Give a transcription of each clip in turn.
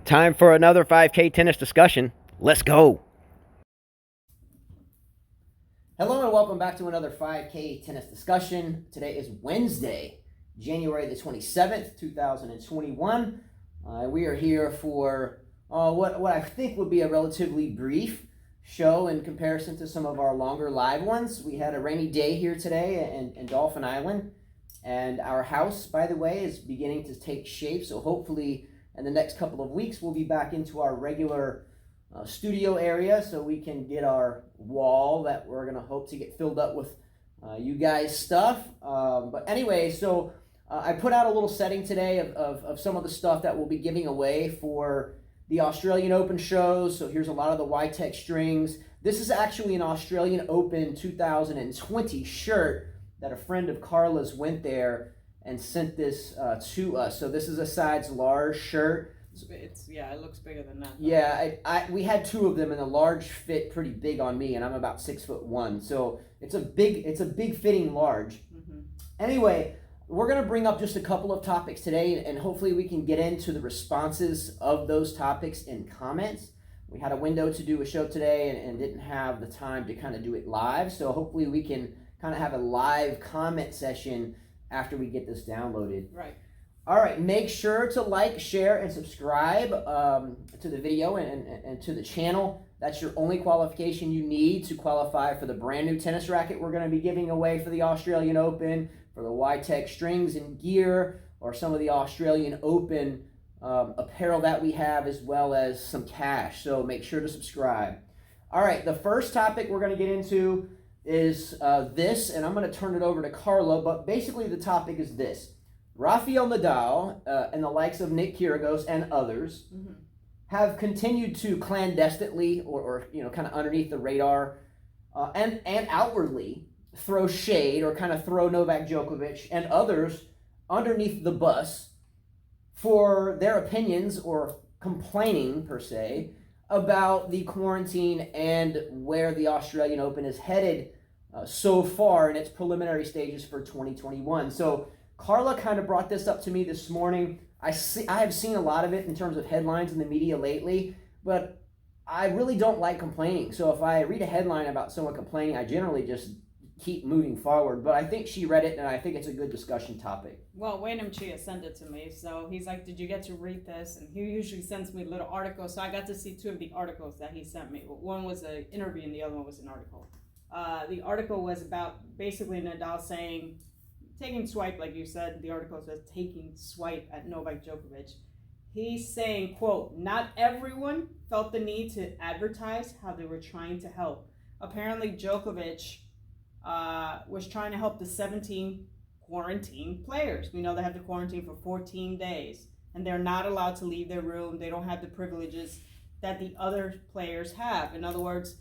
Time for another 5K tennis discussion. Let's go. Hello and welcome back to another 5K tennis discussion. Today is Wednesday, January the 27th, 2021. We are here for what I think would be a relatively brief show in comparison to some of our longer live ones. We had a rainy day here today in Dolphin Island, and our house, by the way, is beginning to take shape, so hopefully in the next couple of weeks we'll be back into our regular studio area so we can get our wall that we're going to hope to get filled up with you guys' stuff. But anyway, so I put out a little setting today of some of the stuff that we'll be giving away for the Australian Open shows. So here's a lot of the Y-Tech strings. This is actually an Australian Open 2020 shirt that a friend of Carla's went there and sent this to us. So this is a size large shirt. It looks bigger than that. Though. Yeah, we had two of them, and the large fit pretty big on me, and I'm about 6'1", so it's a big fitting large. Mm-hmm. Anyway, we're gonna bring up just a couple of topics today, and hopefully we can get into the responses of those topics in comments. We had a window to do a show today and didn't have the time to kind of do it live, so hopefully we can kind of have a live comment session after we get this downloaded. Right. All right, make sure to like, share, and subscribe to the video and to the channel. That's your only qualification you need to qualify for the brand new tennis racket we're going to be giving away for the Australian Open, for the Y-Tech strings and gear, or some of the Australian Open apparel that we have, as well as some cash. So make sure to subscribe. All right, the first topic we're going to get into is this, and I'm going to turn it over to Carla, but basically the topic is this. Rafael Nadal and the likes of Nick Kyrgios and others have continued to clandestinely or kind of underneath the radar and outwardly throw shade or kind of throw Novak Djokovic and others underneath the bus for their opinions or complaining, per se, about the quarantine and where the Australian Open is headed so far in its preliminary stages for 2021. So Carla kind of brought this up to me this morning. I have seen a lot of it in terms of headlines in the media lately, but I really don't like complaining. So if I read a headline about someone complaining, I generally just keep moving forward. But I think she read it, and I think it's a good discussion topic. Well, Wayne Chia sent it to me, so he's like, did you get to read this? And he usually sends me little articles, so I got to see two of the articles that he sent me. One was an interview, and the other one was an article. The article was about basically Nadal saying, taking swipe, like you said, the article says taking swipe at Novak Djokovic. He's saying, quote, not everyone felt the need to advertise how they were trying to help. Apparently Djokovic was trying to help the 17 quarantined players. We know they have to quarantine for 14 days, and they're not allowed to leave their room. They don't have the privileges that the other players have. In other words,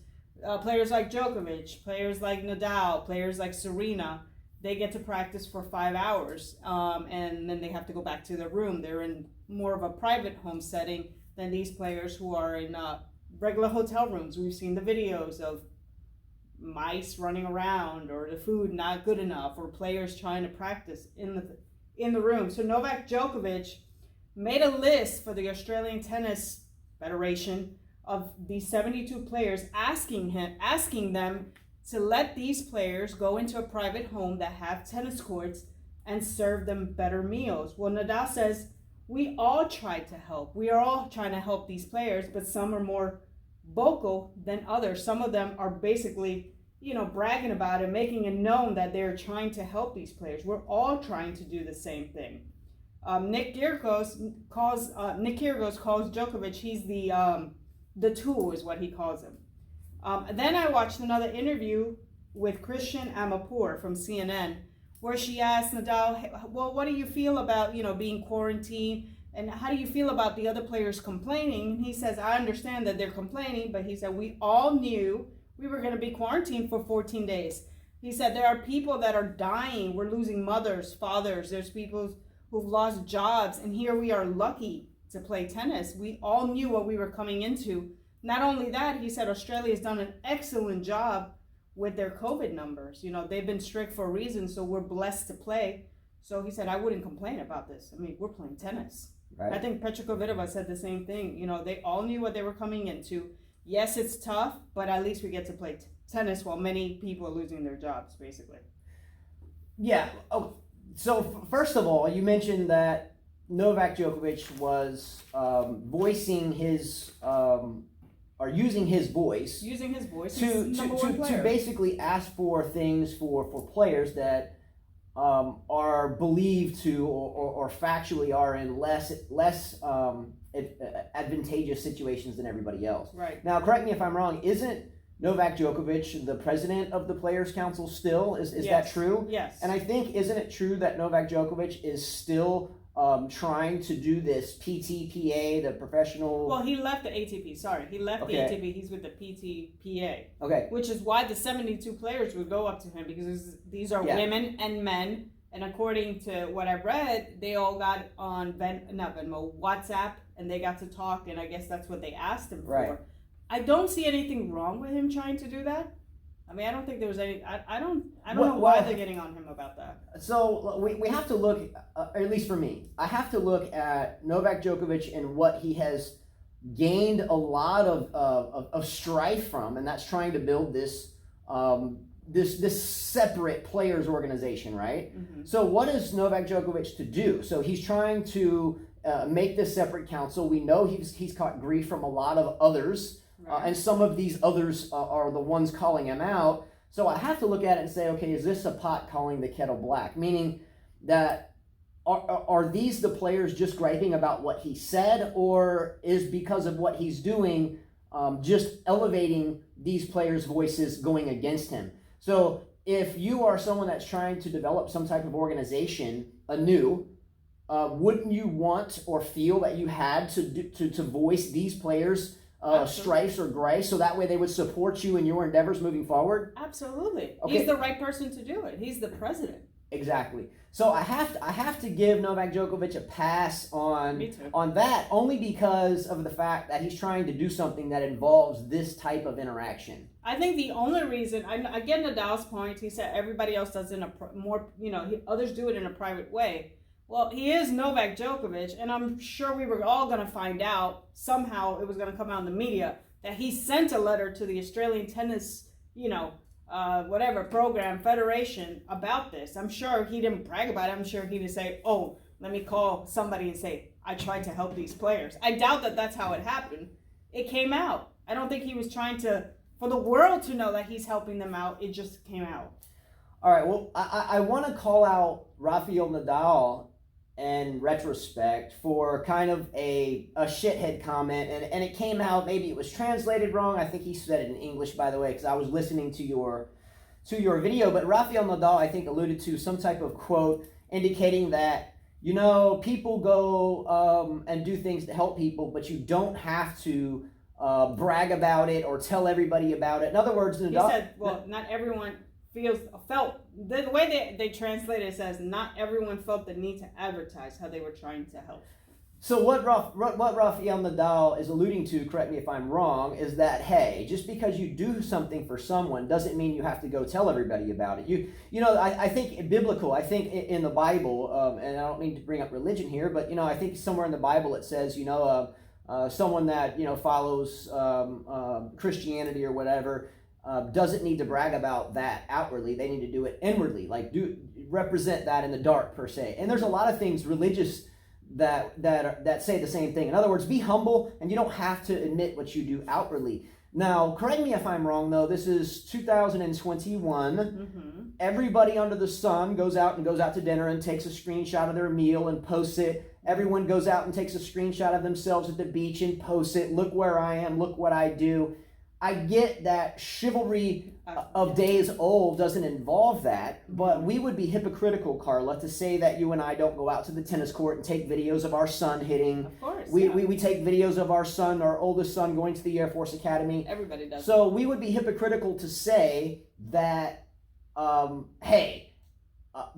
players like Djokovic, players like Nadal, players like Serena, they get to practice for 5 hours, and then they have to go back to their room. They're in more of a private home setting than these players who are in regular hotel rooms. We've seen the videos of mice running around, or the food not good enough, or players trying to practice in the room. So Novak Djokovic made a list for the Australian Tennis Federation of the 72 players, asking them to let these players go into a private home that have tennis courts and serve them better meals. Well, Nadal says, we all tried to help. We are all trying to help these players, but some are more vocal than others. Some of them are basically, bragging about it, making it known that they're trying to help these players. We're all trying to do the same thing. Nick Kyrgios calls Djokovic, he's the tool is what he calls him. Then I watched another interview with Christian Amanpour from CNN, where she asked Nadal, well, what do you feel about, being quarantined? And how do you feel about the other players complaining? And he says, I understand that they're complaining, but he said, we all knew we were going to be quarantined for 14 days. He said, there are people that are dying. We're losing mothers, fathers. There's people who've lost jobs. And here we are lucky to play tennis. We all knew what we were coming into. Not only that, he said Australia's done an excellent job with their COVID numbers. They've been strict for a reason, so we're blessed to play. So he said, I wouldn't complain about this. I mean, we're playing tennis. Right. I think Petra Kvitova said the same thing. You know, they all knew what they were coming into. Yes, it's tough, but at least we get to play tennis while many people are losing their jobs, basically. Yeah. Oh, so first of all, you mentioned that Novak Djokovic was voicing his or using his voice to basically ask for things for players that are believed to or factually are in less advantageous situations than everybody else. Right. Now, correct me if I'm wrong. Isn't Novak Djokovic the president of the Players Council still? Is Yes. that true? Yes. And I think, isn't it true that Novak Djokovic is still trying to do this PTPA, the professional... Well, he left the ATP. Sorry. He left the ATP. He's with the PTPA. Okay. Which is why the 72 players would go up to him, because these are women and men. And according to what I read, they all got on WhatsApp, and they got to talk, and I guess that's what they asked him for. I don't see anything wrong with him trying to do that. I mean, I don't think there was any. I don't know why they're getting on him about that. So we have to look, at least for me, I have to look at Novak Djokovic and what he has gained a lot of strife from, and that's trying to build this this separate players organization, right? Mm-hmm. So what is Novak Djokovic to do? So he's trying to make this separate council. We know he's caught grief from a lot of others. And some of these others are the ones calling him out. So I have to look at it and say, okay, is this a pot calling the kettle black? Meaning that are these the players just griping about what he said, or is because of what he's doing just elevating these players' voices going against him? So if you are someone that's trying to develop some type of organization anew, wouldn't you want or feel that you had to voice these players' strifes or gripes, so that way they would support you in your endeavors moving forward? Absolutely. Okay. He's the right person to do it. He's the president. Exactly. So I have to give Novak Djokovic a pass on that, only because of the fact that he's trying to do something that involves this type of interaction. I think the only reason, I get Nadal's point. He said everybody else does it in a more, others do it in a private way. Well, he is Novak Djokovic, and I'm sure we were all going to find out, somehow it was going to come out in the media, that he sent a letter to the Australian Tennis, program, federation about this. I'm sure he didn't brag about it. I'm sure he didn't say, oh, let me call somebody and say, I tried to help these players. I doubt that that's how it happened. It came out. I don't think he was trying for the world to know that he's helping them out. It just came out. All right, well, I want to call out Rafael Nadal in retrospect for kind of a shithead comment, and it came out, maybe it was translated wrong. I think he said it in English, by the way, because I was listening to your video. But Rafael Nadal, I think, alluded to some type of quote indicating that, people go and do things to help people, but you don't have to brag about it or tell everybody about it. In other words, Nadal... He said, well, not everyone felt the way they translate it says not everyone felt the need to advertise how they were trying to help. So what Rafael Nadal is alluding to, correct me if I'm wrong, is that, hey, just because you do something for someone doesn't mean you have to go tell everybody about it. I think biblical, I think in the Bible, and I don't mean to bring up religion here, but I think somewhere in the Bible it says, someone that follows Christianity or whatever doesn't need to brag about that outwardly. They need to do it inwardly, represent that in the dark, per se. And there's a lot of things religious that say the same thing. In other words, be humble, and you don't have to admit what you do outwardly. Now, correct me if I'm wrong, though. This is 2021. Mm-hmm. Everybody under the sun goes out to dinner and takes a screenshot of their meal and posts it. Everyone goes out and takes a screenshot of themselves at the beach and posts it. Look where I am. Look what I do. I get that chivalry of days old doesn't involve that, but we would be hypocritical, Carla, to say that you and I don't go out to the tennis court and take videos of our son hitting. Of course. We take videos of our son, our oldest son, going to the Air Force Academy. Everybody does. So we would be hypocritical to say that,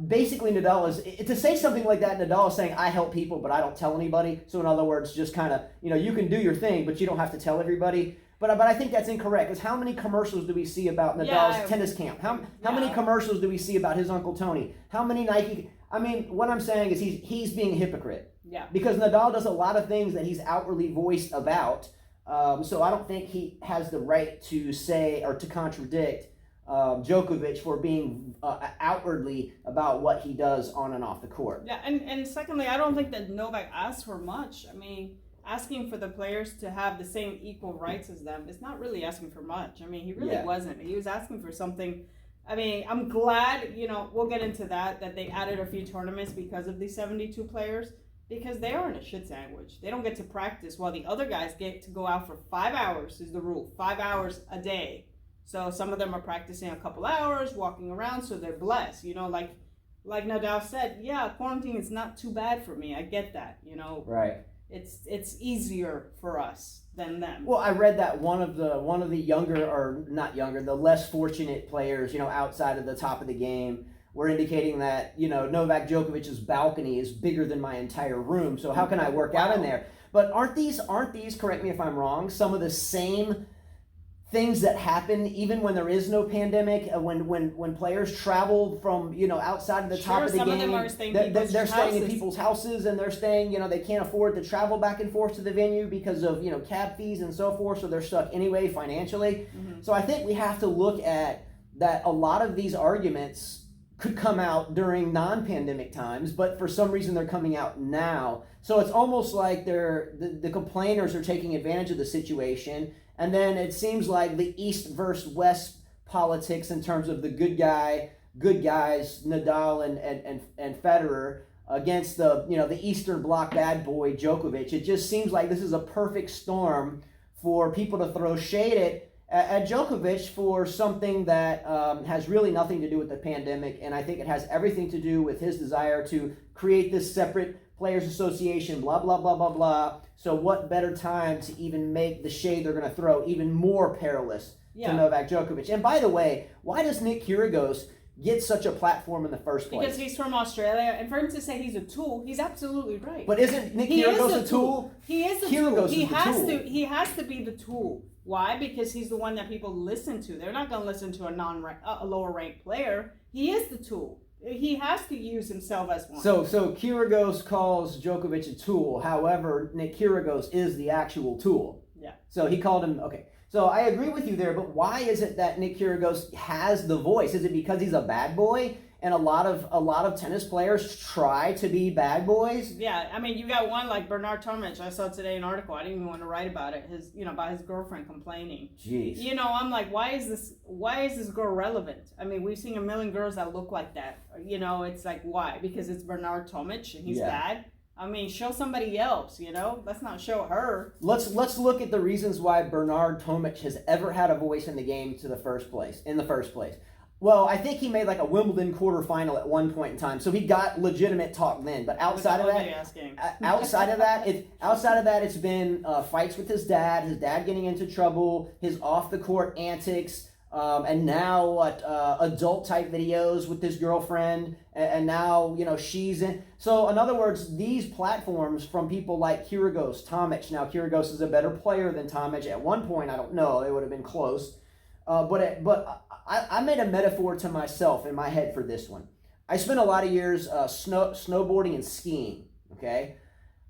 basically Nadal is, to say something like that, Nadal is saying, I help people, but I don't tell anybody. So in other words, just kind of, you can do your thing, but you don't have to tell everybody. But I think that's incorrect, because how many commercials do we see about Nadal's tennis camp? How many commercials do we see about his Uncle Tony? How many Nike? I mean, what I'm saying is he's being a hypocrite. Yeah. Because Nadal does a lot of things that he's outwardly voiced about. So I don't think he has the right to say or to contradict Djokovic for being outwardly about what he does on and off the court. Yeah, and secondly, I don't think that Novak asked for much. I mean, asking for the players to have the same equal rights as them is not really asking for much. I mean, he really wasn't. He was asking for something. I mean, I'm glad, we'll get into that they added a few tournaments because of these 72 players, because they are in a shit sandwich. They don't get to practice while the other guys get to go out for 5 hours is the rule, 5 hours a day. So some of them are practicing a couple hours, walking around, so they're blessed. Like Nadal said, yeah, quarantine is not too bad for me. I get that, Right. It's easier for us than them. Well, I read that one of the younger, or not younger, the less fortunate players, outside of the top of the game, were indicating that, Novak Djokovic's balcony is bigger than my entire room. So how can I work out in there? But aren't these, correct me if I'm wrong, some of the same things that happen even when there is no pandemic, when players travel from outside of the top of the some game, of them are staying they're staying in people's houses, and they're staying, they can't afford to travel back and forth to the venue because of cab fees and so forth, so they're stuck anyway financially. Mm-hmm. So I think we have to look at that. A lot of these arguments could come out during non-pandemic times, but for some reason they're coming out now. So it's almost like the complainers are taking advantage of the situation. And then it seems like the East versus West politics in terms of the good guys, Nadal and Federer, against the Eastern Bloc bad boy Djokovic. It just seems like this is a perfect storm for people to throw shade at Djokovic for something that has really nothing to do with the pandemic. And I think it has everything to do with his desire to create this separate Players Association, blah, blah, blah, blah, blah. So what better time to even make the shade they're going to throw even more perilous to Novak Djokovic? And by the way, why does Nick Kyrgios get such a platform in the first place? Because he's from Australia, and for him to say he's a tool, he's absolutely right. But isn't Nick Kyrgios a tool? He is a tool. He has to be the tool. Why? Because he's the one that people listen to. They're not going to listen to a lower ranked player. He is the tool. He has to use himself as one. So Kyrgios calls Djokovic a tool. However, Nick Kyrgios is the actual tool. Yeah. So he called him, okay. So I agree with you there, but why is it that Nick Kyrgios has the voice? Is it because he's a bad boy? And a lot of tennis players try to be bad boys. Yeah, I mean, you got one like Bernard Tomic. I saw today an article. I didn't even want to write about it. About his girlfriend complaining. Jeez. I'm like, why is this girl relevant? I mean, we've seen a million girls that look like that. It's like, why? Because it's Bernard Tomic and he's bad. I mean, show somebody else. Let's not show her. Let's look at the reasons why Bernard Tomic has ever had a voice in the game in the first place. Well, I think he made like a Wimbledon quarterfinal at one point in time, so he got legitimate talk then. But outside of that, it's been fights with his dad getting into trouble, his off the court antics, and now adult type videos with his girlfriend, and now she's in. So in other words, these platforms from people like Kyrgios, Tomic. Now Kyrgios is a better player than Tomic. At one point, I don't know, it would have been close. But I made a metaphor to myself in my head for this one. I spent a lot of years snowboarding and skiing, okay?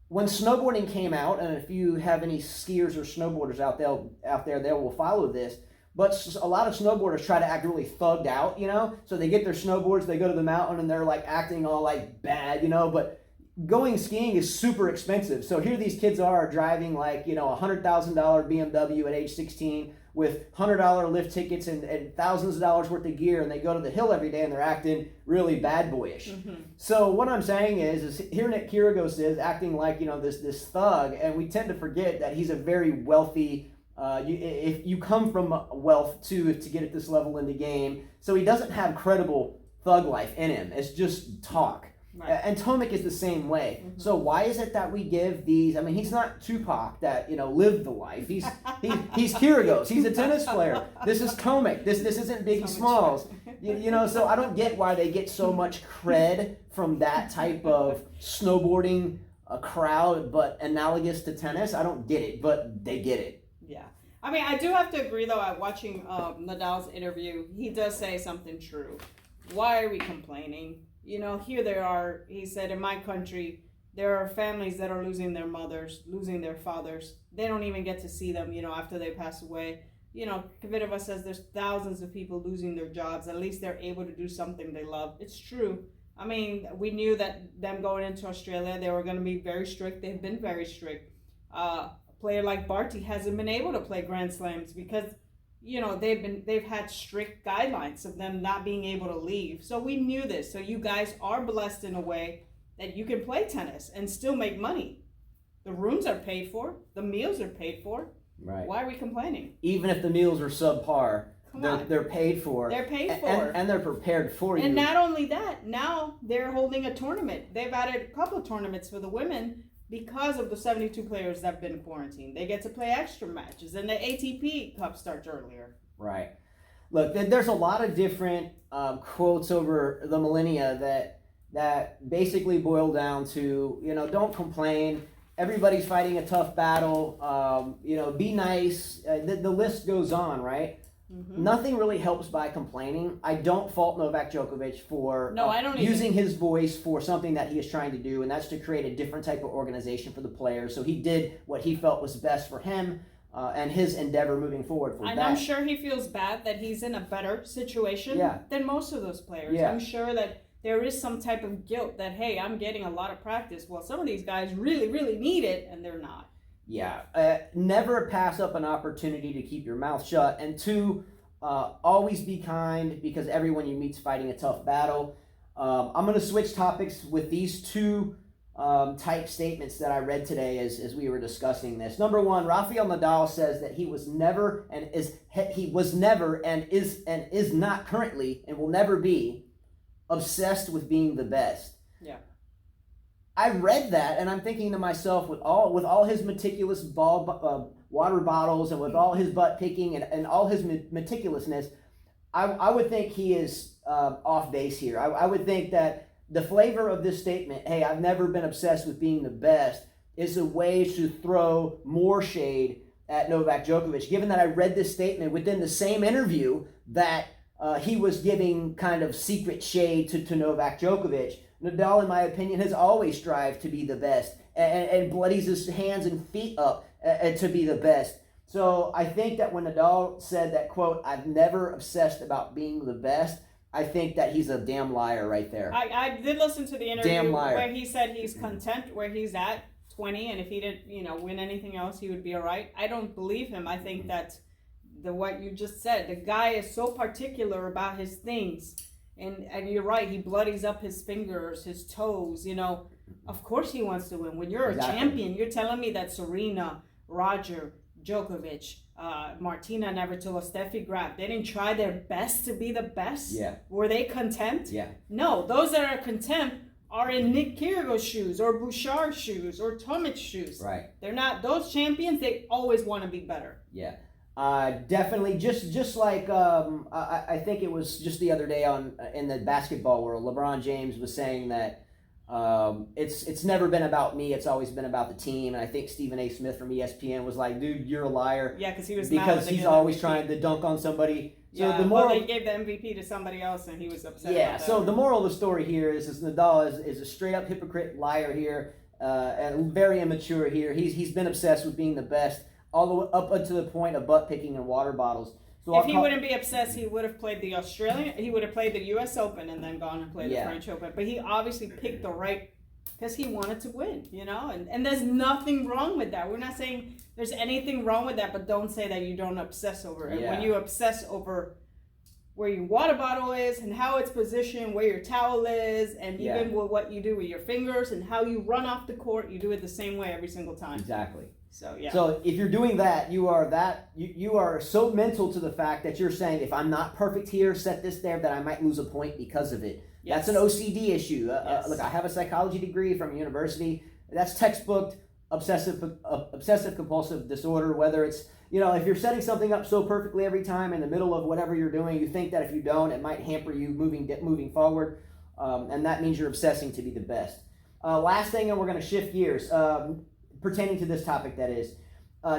When snowboarding came out, and if you have any skiers or snowboarders out there, they will follow this, but a lot of snowboarders try to act really thugged out, So they get their snowboards, they go to the mountain, and they're like acting all like bad, but going skiing is super expensive. So here these kids are driving like, $100,000 BMW at age 16, with $100 lift tickets and thousands of dollars worth of gear, and they go to the hill every day and they're acting really bad boyish. Mm-hmm. So what I'm saying is here Nick Kyrgios is acting like this thug, and we tend to forget that he's a very wealthy. If you come from wealth to get at this level in the game, so he doesn't have credible thug life in him. It's just talk. Right. And Tomic is the same way. Mm-hmm. So why is it that we give these? I mean, he's not Tupac that lived the life. He's Kyrgios. He's a tennis player. This is Tomic. This isn't Biggie Smalls. So I don't get why they get so much cred from that type of snowboarding crowd, but analogous to tennis. I don't get it, but they get it. Yeah. I mean, I do have to agree though. At watching Nadal's interview, he does say something true. Why are we complaining? Here they are, he said, in my country, there are families that are losing their mothers, losing their fathers. They don't even get to see them, after they pass away. Kvitova says there's thousands of people losing their jobs. At least they're able to do something they love. It's true. I mean, we knew that them going into Australia, they were going to be very strict. They've been very strict. A player like Barty hasn't been able to play Grand Slams because, they've had strict guidelines of them not being able to leave. So we knew this. So you guys are blessed in a way that you can play tennis and still make money. The rooms are paid for. The meals are paid for. Right. Why are we complaining? Even if the meals are subpar, they're paid for. They're paid for. And they're prepared for you. And not only that, now they're holding a tournament. They've added a couple of tournaments for the women because of the 72 players that have been quarantined. They get to play extra matches, and the ATP Cup starts earlier. Right. Look, there's a lot of different quotes over the millennia that basically boil down to, don't complain. Everybody's fighting a tough battle. Be nice. The list goes on, right? Mm-hmm. Nothing really helps by complaining. I don't fault Novak Djokovic for using his voice for something that he is trying to do, and that's to create a different type of organization for the players. So he did what he felt was best for him and his endeavor moving forward. And I'm sure he feels bad that he's in a better situation than most of those players. Yeah. I'm sure that there is some type of guilt that, hey, I'm getting a lot of practice. Well, some of these guys really, really need it, and they're not. Yeah. Never pass up an opportunity to keep your mouth shut. And two, always be kind, because everyone you meet's fighting a tough battle. I'm going to switch topics with these two type statements that I read today as we were discussing this. Number one, Rafael Nadal says that he was never and is not currently and will never be obsessed with being the best. Yeah. I read that and I'm thinking to myself, with all his meticulous water bottles and with all his butt picking and all his meticulousness, I would think he is off base here. I would think that the flavor of this statement, hey, I've never been obsessed with being the best, is a way to throw more shade at Novak Djokovic, given that I read this statement within the same interview that he was giving kind of secret shade to Novak Djokovic. Nadal, in my opinion, has always strived to be the best and bloodies his hands and feet up to be the best. So I think that when Nadal said that, quote, I've never obsessed about being the best, I think that he's a damn liar right there. I did listen to the interview where he said he's content where he's at, 20, and if he didn't, win anything else, he would be all right. I don't believe him. I think that what you just said, the guy is so particular about his things, and you're right, he bloodies up his fingers, his toes, of course he wants to win. When you're a champion, you're telling me that Serena, Roger, Djokovic, Martina Navratilova, Steffi Graf, they didn't try their best to be the best? Yeah. Were they content? Yeah. No, those that are content are in Nick Kyrgios' shoes or Bouchard's shoes or Tomic's shoes. Right. They're not, those champions, they always want to be better. Yeah. Definitely, just like I think it was just the other day in the basketball world, LeBron James was saying that it's never been about me, it's always been about the team. And I think Stephen A. Smith from ESPN was like, dude, you're a liar. Yeah, because he was because he's always trying to dunk on somebody. So yeah, the moral, they gave the MVP to somebody else, and he was upset. Yeah. About So that. the moral of the story here is Nadal is a straight up hypocrite, liar here, and very immature here. He's been obsessed with being the best, all the way up until the point of butt picking and water bottles. So if he wouldn't be obsessed, he would have played the he would have played the U.S. Open and then gone and played the French Open. But he obviously picked the right, because he wanted to win, and there's nothing wrong with that. We're not saying there's anything wrong with that, but don't say that you don't obsess over it. Yeah. When you obsess over where your water bottle is and how it's positioned, where your towel is, and even with what you do with your fingers and how you run off the court, you do it the same way every single time. Exactly. So yeah. So if you're doing that, you are so mental to the fact that you're saying, if I'm not perfect here, set this there, that I might lose a point because of it. Yes. That's an OCD issue. Look, I have a psychology degree from a university. That's textbook obsessive compulsive disorder. Whether it's if you're setting something up so perfectly every time in the middle of whatever you're doing, you think that if you don't, it might hamper you moving forward, and that means you're obsessing to be the best. Last thing, and we're going to shift gears. Pertaining to this topic, that is,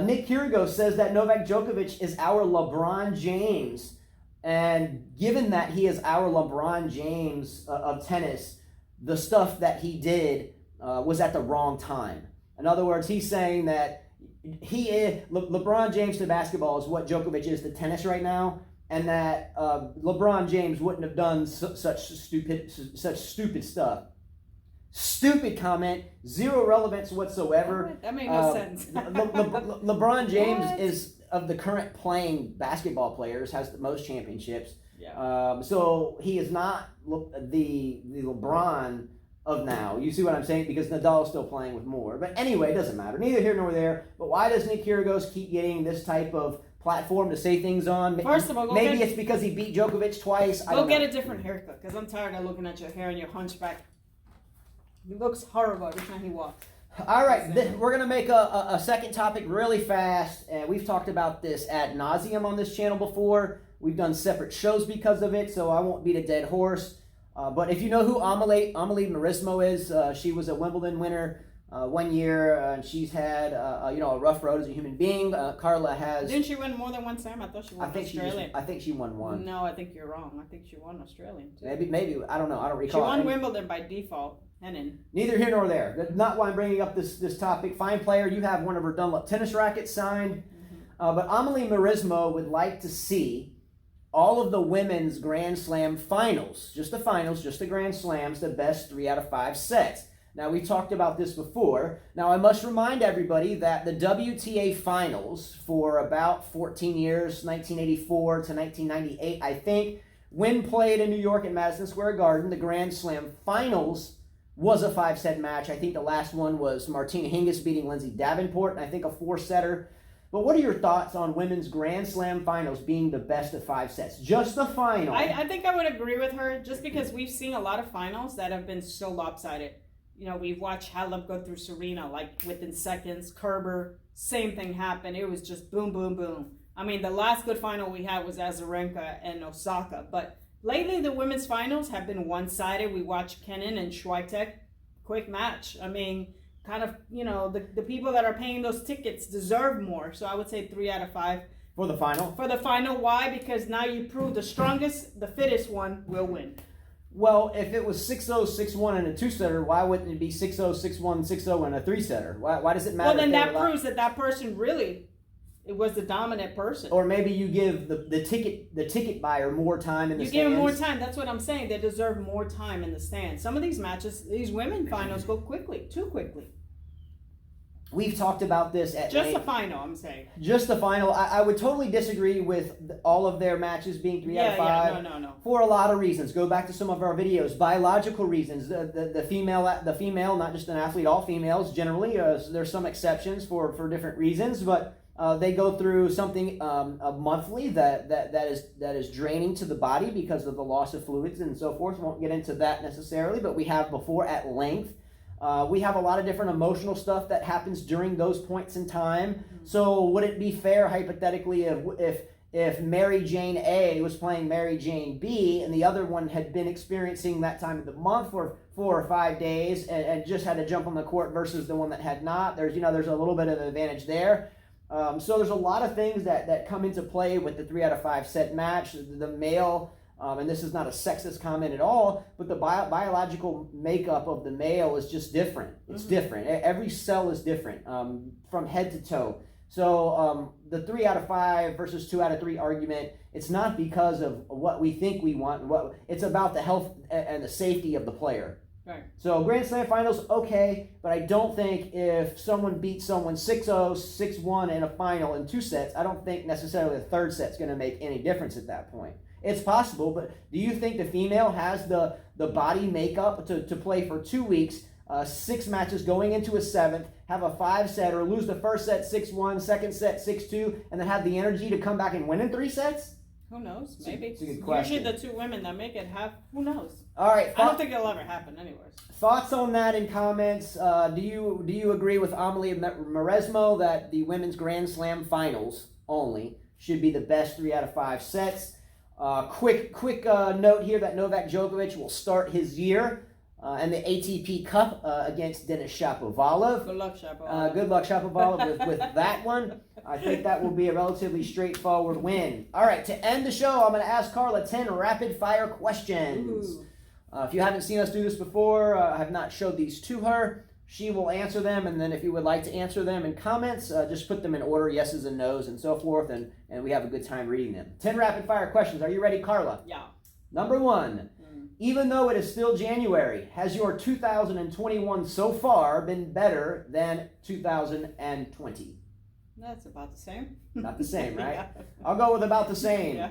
Nick Kyrgios says that Novak Djokovic is our LeBron James, and given that he is our LeBron James of tennis, the stuff that he did was at the wrong time. In other words, he's saying that LeBron James to basketball is what Djokovic is to tennis right now, and that LeBron James wouldn't have done such stupid stuff. Stupid comment, zero relevance whatsoever. That made no sense. LeBron James is, of the current playing basketball players, has the most championships. Yeah. So he is not the LeBron of now. You see what I'm saying? Because Nadal is still playing with more. But anyway, it doesn't matter. Neither here nor there. But why does Nick Kyrgios keep getting this type of platform to say things on? First of all, maybe it's because he beat Djokovic twice. Go get a different haircut, because I'm tired of looking at your hair and your hunchback. He looks horrible every time he walks. All right, we're going to make a second topic really fast. And we've talked about this ad nauseum on this channel before. We've done separate shows because of it, so I won't beat a dead horse. But if you know who Amelie Marismo is, she was a Wimbledon winner 1 year, and she's had a rough road as a human being. Carla has. Didn't she win more than one time? I thought she won Australian. I think she won one. No, I think you're wrong. I think she won Australian too. Maybe I don't know. I don't recall. She won Wimbledon by default. Neither here nor there. That's not why I'm bringing up this topic. Fine player. You have one of her Dunlop tennis rackets signed. But Amelie Marismo would like to see all of the women's Grand Slam finals, just the Grand Slams, the best 3 out of 5 sets. Now, we talked about this before. Now, I must remind everybody that the WTA finals for about 14 years, 1984 to 1998, I think, when played in New York at Madison Square Garden, the Grand Slam finals was a 5-set match. I think the last one was Martina Hingis beating Lindsay Davenport, and I think a 4-setter. But what are your thoughts on women's Grand Slam finals being the best of 5 sets? Just the final. I think I would agree with her, just because we've seen a lot of finals that have been so lopsided. You know, we've watched Halep go through Serena, like within seconds. Kerber, same thing happened. It was just boom, boom, boom. I mean, the last good final we had was Azarenka and Osaka. But lately, the women's finals have been one-sided. We watched Kenin and Swiatek. Quick match. I mean, kind of, the people that are paying those tickets deserve more. So I would say 3 out of 5. For the final? For the final. Why? Because now you prove the strongest, the fittest one will win. Well, if it was 6-0, 6-1 and a 2-setter, why wouldn't it be 6-0, 6-1, 6-0 and a 3-setter? Why does it matter? Well, then that proves that person really, it was the dominant person. Or maybe you give the ticket buyer more time in the stands. You give him more time. That's what I'm saying. They deserve more time in the stands. Some of these matches, these women finals go quickly, too quickly. We've talked about this at just the final, I'm saying. Just the final. I would totally didisagree with all of their matches being 3 out of 5. Yeah, no. For a lot of reasons. Go back to some of our videos. Biological reasons. The female, not just an athlete, all females generally. There's some exceptions for different reasons, but they go through something monthly that is draining to the body because of the loss of fluids and so forth. Won't get into that necessarily, but we have before at length. We have a lot of different emotional stuff that happens during those points in time. So would it be fair, hypothetically, if Mary Jane A was playing Mary Jane B and the other one had been experiencing that time of the month for 4 or 5 days and just had to jump on the court versus the one that had not? There's a little bit of an advantage there. So there's a lot of things that come into play with the 3 out of 5 set match. The male. And this is not a sexist comment at all, but the biological makeup of the male is just different. It's different. Every cell is different from head to toe. So the 3 out of 5 versus 2 out of 3 argument, it's not because of what we think we want. It's about the health and the safety of the player. Right. So Grand Slam finals, okay, but I don't think if someone beats someone 6-0, 6-1 in a final in 2 sets, I don't think necessarily the 3rd set's going to make any difference at that point. It's possible, but do you think the female has the body makeup to play for 2 weeks, 6 matches going into a 7th, have a 5-setter, lose the first set 6-1, second set 6-2, and then have the energy to come back and win in 3 sets? Who knows? Maybe. It's a good question. Usually the 2 women that make it have, who knows? All right. I don't think it'll ever happen anyways. Thoughts on that in comments. Do you agree with Amelie Marismo that the women's Grand Slam finals only should be the best 3 out of 5 sets? Quick note here that Novak Djokovic will start his year in the ATP Cup against Denis Shapovalov. Good luck, Shapovalov. Good luck, Shapovalov, with that one. I think that will be a relatively straightforward win. All right, to end the show, I'm going to ask Carla 10 rapid-fire questions. If you haven't seen us do this before, I have not showed these to her. She will answer them, and then if you would like to answer them in comments, just put them in order, yeses and nos, and so forth, and we have a good time reading them. 10 rapid-fire questions. Are you ready, Carla? Yeah. Number 1. Even though it is still January, has your 2021 so far been better than 2020? That's about the same. Not the same, right? Yeah. I'll go with about the same. Yeah.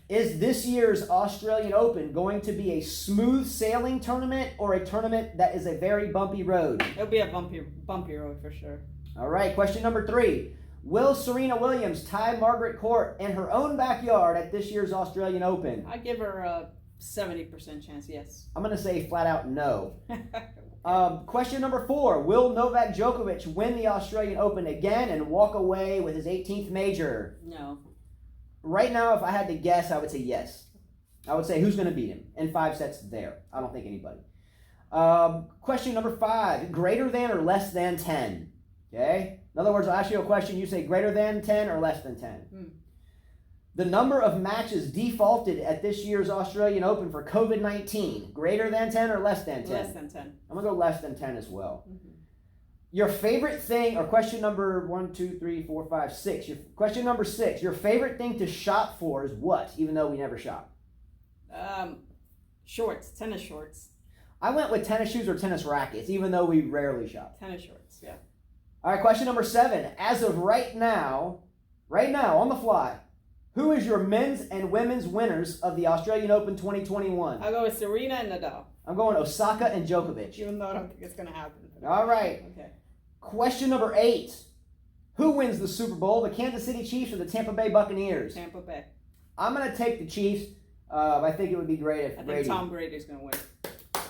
Is this year's Australian Open going to be a smooth sailing tournament or a tournament that is a very bumpy road? It'll be a bumpy road for sure. All right, question number 3. Will Serena Williams tie Margaret Court in her own backyard at this year's Australian Open? I give her a 70% chance, yes. I'm going to say flat out no. Question number 4. Will Novak Djokovic win the Australian Open again and walk away with his 18th major? No. Right now, if I had to guess, I would say yes. I would say who's going to beat him in 5 sets there. I don't think anybody. Question number 5. Greater than or less than 10? Okay? In other words, I'll ask you a question. You say greater than 10 or less than 10. The number of matches defaulted at this year's Australian Open for COVID-19. Greater than 10 or less than 10? Less than 10. I'm going to go less than 10 as well. Your favorite thing, or question number 1, 2, 3, 4, 5, 6. Question number 6. Your favorite thing to shop for is what, even though we never shop? Shorts, tennis shorts. I went with tennis shoes or tennis rackets, even though we rarely shop. Tennis shorts, yeah. All right, question number 7. As of right now, on the fly, who is your men's and women's winners of the Australian Open 2021? I'll go with Serena and Nadal. I'm going Osaka and Djokovic. Even though I don't think it's going to happen. All right. Okay. Question number 8. Who wins the Super Bowl, the Kansas City Chiefs or the Tampa Bay Buccaneers? Tampa Bay. I'm going to take the Chiefs. I think it would be great if Brady. I think Tom Brady's going to win.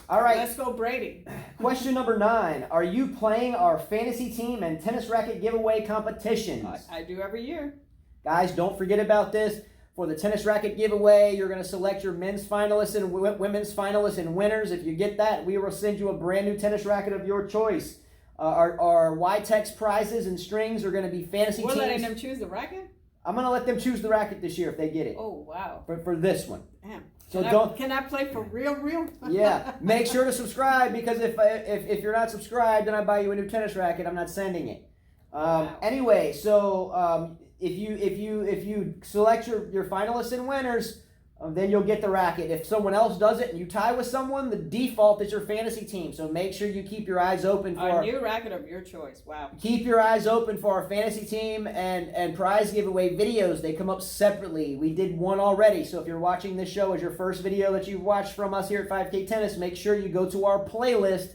All right. Let's go Brady. Question number 9. Are you playing our fantasy team and tennis racket giveaway competitions? I do every year. Guys, don't forget about this. For the tennis racket giveaway, you're going to select your men's finalists and women's finalists and winners. If you get that, we will send you a brand new tennis racket of your choice. Our Y-Tex prizes and strings are going to be fantasy teams. We're letting them choose the racket? I'm going to let them choose the racket this year if they get it. Oh, wow. For this one. Damn. So Can I play for real? Yeah. Make sure to subscribe, because if you're not subscribed and I buy you a new tennis racket, I'm not sending it. Wow. Anyway, so if you select your finalists and winners, then you'll get the racket. If someone else does it and you tie with someone, the default is your fantasy team. So make sure you keep your eyes open for a new racket of your choice. Wow. Keep your eyes open for our fantasy team and prize giveaway videos. They come up separately. We did one already. So if you're watching this show as your first video that you've watched from us here at 5K Tennis, make sure you go to our playlist.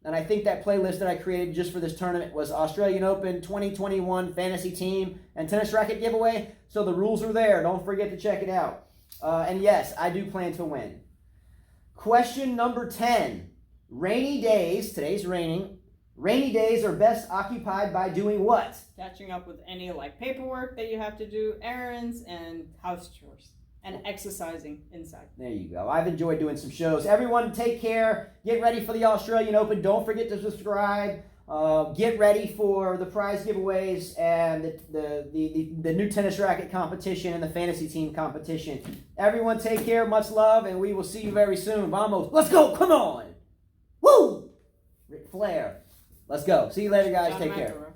And I think that playlist that I created just for this tournament was Australian Open 2021 fantasy team and tennis racket giveaway. So the rules are there. Don't forget to check it out. And yes, I do plan to win. Question number 10. Rainy days, today's raining. Rainy days are best occupied by doing what? Catching up with any paperwork that you have to do, errands, and house chores. And exercising inside. There you go. I've enjoyed doing some shows. Everyone, take care. Get ready for the Australian Open. Don't forget to subscribe. Get ready for the prize giveaways and the new tennis racket competition and the fantasy team competition. Everyone, take care. Much love, and we will see you very soon. Vamos. Let's go. Come on. Woo! Ric Flair. Let's go. See you later, guys. John Take care.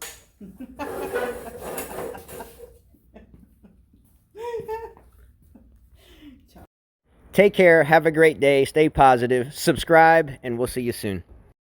Take care. Have a great day. Stay positive. Subscribe, and we'll see you soon.